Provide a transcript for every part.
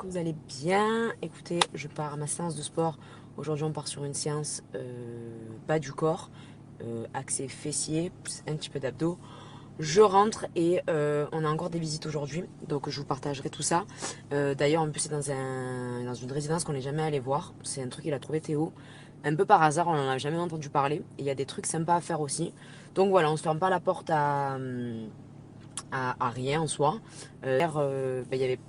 Que vous allez bien. Écoutez, je pars à ma séance de sport. Aujourd'hui, on part sur une séance bas du corps, axé fessier, plus un petit peu d'abdos. Je rentre et on a encore des visites aujourd'hui, donc je vous partagerai tout ça. D'ailleurs, en plus, c'est dans une résidence qu'on n'est jamais allé voir. C'est un truc qu'il a trouvé Théo. Un peu par hasard, on n'en a jamais entendu parler. Et il y a des trucs sympas à faire aussi. Donc voilà, on se ferme pas la porte à rien en soi. Il y avait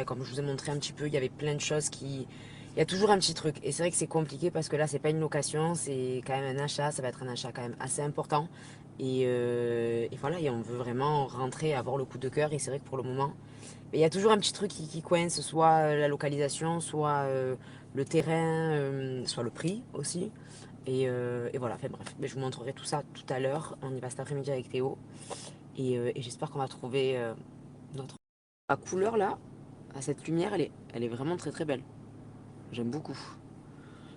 comme je vous ai montré un petit peu, il y avait plein de choses qui... Il y a toujours un petit truc. Et c'est vrai que c'est compliqué parce que là, c'est pas une location, c'est quand même un achat. Ça va être un achat quand même assez important. Et voilà, et on veut vraiment rentrer, avoir le coup de cœur. Et c'est vrai que pour le moment, mais il y a toujours un petit truc qui coince, soit la localisation, soit le terrain, soit le prix aussi. Et voilà, enfin bref, mais je vous montrerai tout ça tout à l'heure. On y va cet après-midi avec Théo. Et j'espère qu'on va trouver notre... La couleur là, à cette lumière, elle est vraiment très très belle. J'aime beaucoup.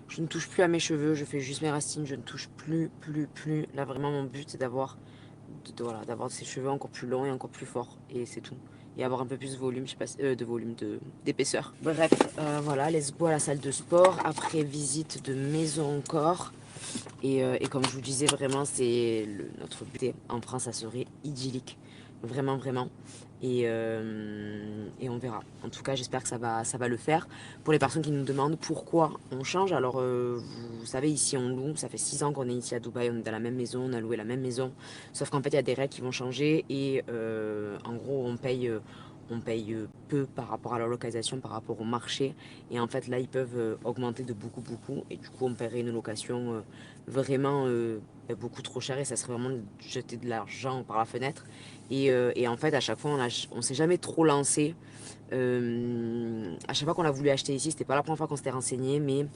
Je ne touche plus à mes cheveux, je fais juste mes racines, je ne touche plus. Là vraiment mon but c'est voilà, d'avoir ces cheveux encore plus longs et encore plus forts. Et c'est tout. Et avoir un peu plus de volume, je sais pas, de volume, d'épaisseur. Bref, voilà, let's go à la salle de sport. Après visite de maison encore. Et comme je vous disais, vraiment, notre but en France, ça serait idyllique. Vraiment, vraiment. Et on verra. En tout cas, j'espère que ça va le faire. Pour les personnes qui nous demandent pourquoi on change, alors vous savez, ici on loue. Ça fait 6 ans qu'on est ici à Dubaï. On est dans la même maison, on a loué la même maison. Sauf qu'en fait, il y a des règles qui vont changer. Et en gros, on paye peu par rapport à la localisation, par rapport au marché. Et en fait, là, ils peuvent augmenter de beaucoup, beaucoup. Et du coup, on paierait une location vraiment beaucoup trop cher et ça serait vraiment jeter de l'argent par la fenêtre. Et en fait, à chaque fois, on s'est jamais trop lancé. À chaque fois qu'on a voulu acheter ici, c'était pas la première fois qu'on s'était renseigné, mais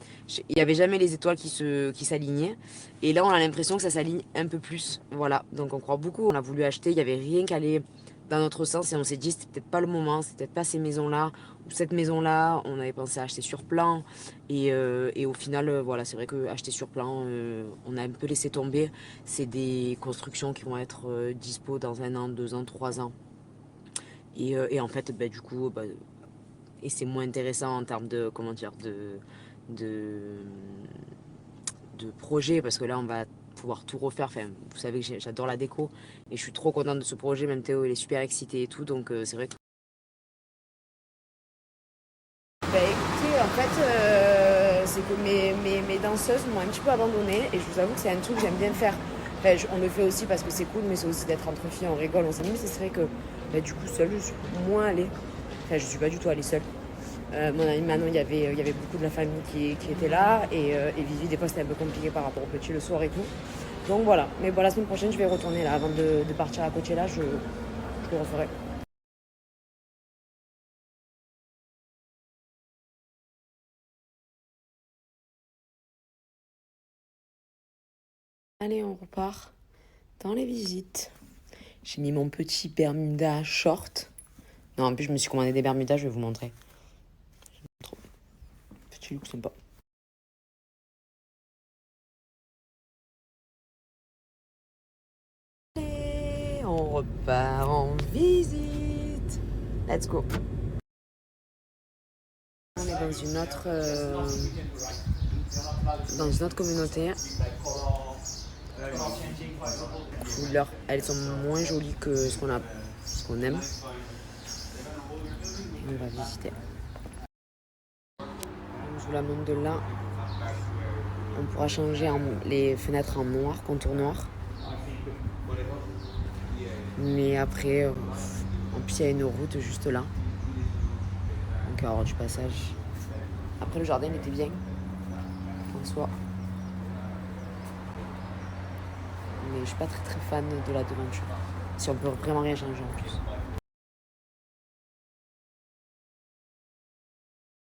il y avait jamais les étoiles qui s'alignaient. Et là, on a l'impression que ça s'aligne un peu plus. Voilà, donc on croit beaucoup. On a voulu acheter, il y avait rien qui allait dans notre sens et on s'est dit c'était peut-être pas le moment, c'était peut-être pas ces maisons-là ou cette maison-là. On avait pensé à acheter sur plan et au final, voilà, c'est vrai que acheter sur plan, on a un peu laissé tomber. C'est des constructions qui vont être dispo dans 1 an, 2 ans, 3 ans. Et en fait, bah, du coup, et c'est moins intéressant en termes de, comment dire, de, de projet, parce que là, on va pouvoir tout refaire. Enfin, vous savez que j'adore la déco, et je suis trop contente de ce projet, même Théo, il est super excité et tout, donc c'est vrai que... Bah écoutez, en fait, c'est que mes danseuses m'ont un petit peu abandonnée et je vous avoue que c'est un truc que j'aime bien faire. Enfin, on le fait aussi parce que c'est cool, mais c'est aussi d'être entre filles, on rigole, on s'amuse. C'est vrai que bah, du coup, seule, je suis moins allée. Enfin, je suis pas du tout allée seule. Mon ami Manon, il y avait beaucoup de la famille qui était là et Vivi, des fois, c'était un peu compliqué par rapport au petit le soir et tout. Donc voilà. Mais bon, la semaine prochaine, je vais retourner là avant de partir à Coachella, je le referai. Allez, on repart dans les visites. J'ai mis mon petit Bermuda short. Non, en plus, je me suis commandé des Bermudas, je vais vous montrer. Trop petit look sympa. Et on repart en visite. Let's go. On est dans une autre communauté. Couleurs, elles sont moins jolies que ce qu'on aime. On va visiter. Je vous la montre de là. On pourra changer les fenêtres en noir, contour noir. Mais après, en plus, il y a une route juste là. Donc, il va y avoir du passage. Après, le jardin, il était bien en soi. Mais je suis pas très très fan de la devanture. Si on peut vraiment rien changer en plus.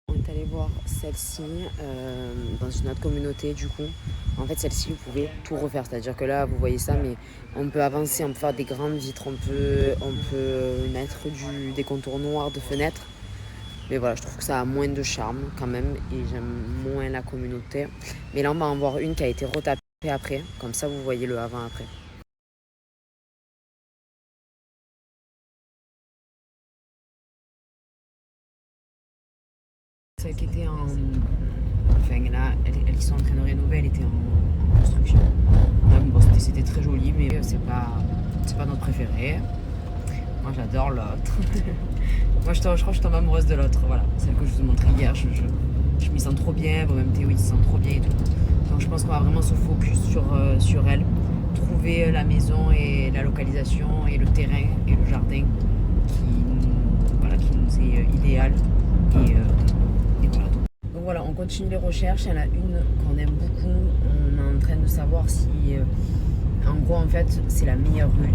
On est allé voir celle-ci dans une autre communauté du coup. En fait celle-ci vous pouvez tout refaire. C'est-à-dire que là vous voyez ça mais on peut avancer, on peut faire des grandes vitres, on peut mettre des contours noirs de fenêtres. Mais voilà, je trouve que ça a moins de charme quand même et j'aime moins la communauté. Mais là on va en voir une qui a été retapée après. Comme ça vous voyez le avant-après. Celle qui était en... Enfin là, elles qui sont en train de rénover, elle était en construction. Bon, c'était très joli, mais c'est pas notre préféré. Moi j'adore l'autre. Moi je crois que je tombe amoureuse de l'autre, voilà. Celle que je vous ai montrée hier, je m'y sens trop bien, bon, même Théo il se sent trop bien et tout. Donc je pense qu'on va vraiment se focus sur elle. Trouver la maison et la localisation et le terrain et le jardin qui nous est idéal. Et voilà. Donc voilà, on continue les recherches. Il y en a une qu'on aime beaucoup. On est en train de savoir si... en gros, en fait, c'est la meilleure rue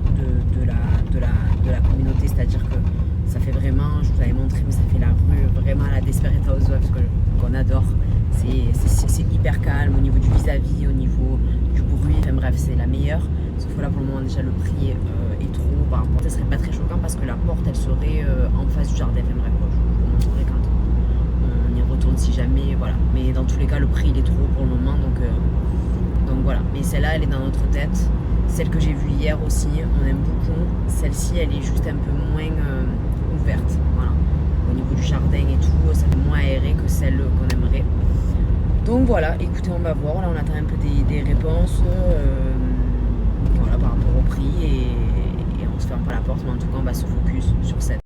de la communauté. C'est-à-dire que ça fait vraiment, je vous avais montré, mais ça fait la rue vraiment à la Desperate Housewives qu'on adore. C'est hyper calme au niveau du vis-à-vis, au niveau du bruit. Enfin bref, c'est la meilleure. Sauf que là, pour le moment, déjà, le prix est trop. Par rapport, ça serait pas très choquant parce que la porte, elle serait en face du jardin. Enfin bref, je vous montrerai quand on y retourne si jamais. Voilà. Mais dans tous les cas, le prix, il est trop pour le moment. Donc voilà. Mais celle-là, elle est dans notre tête. Celle que j'ai vue hier aussi, on aime beaucoup. Celle-ci, elle est juste un peu moins ouverte. Voilà. Au niveau du jardin et tout, ça fait moins aéré que celle qu'on aimerait. Donc voilà, écoutez, on va voir. Là, on attend un peu des réponses voilà, par rapport au prix et on se ferme pas la porte. Mais en tout cas, on va se focus sur cette.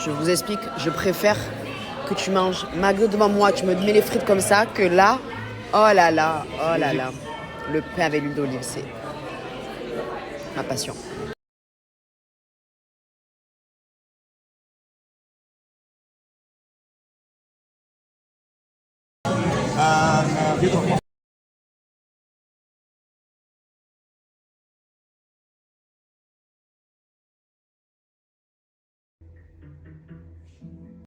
Je vous explique, je préfère que tu manges McDo devant moi, tu me mets les frites comme ça, que là, oh là là, le pain avec l'huile d'olive, c'est ma passion.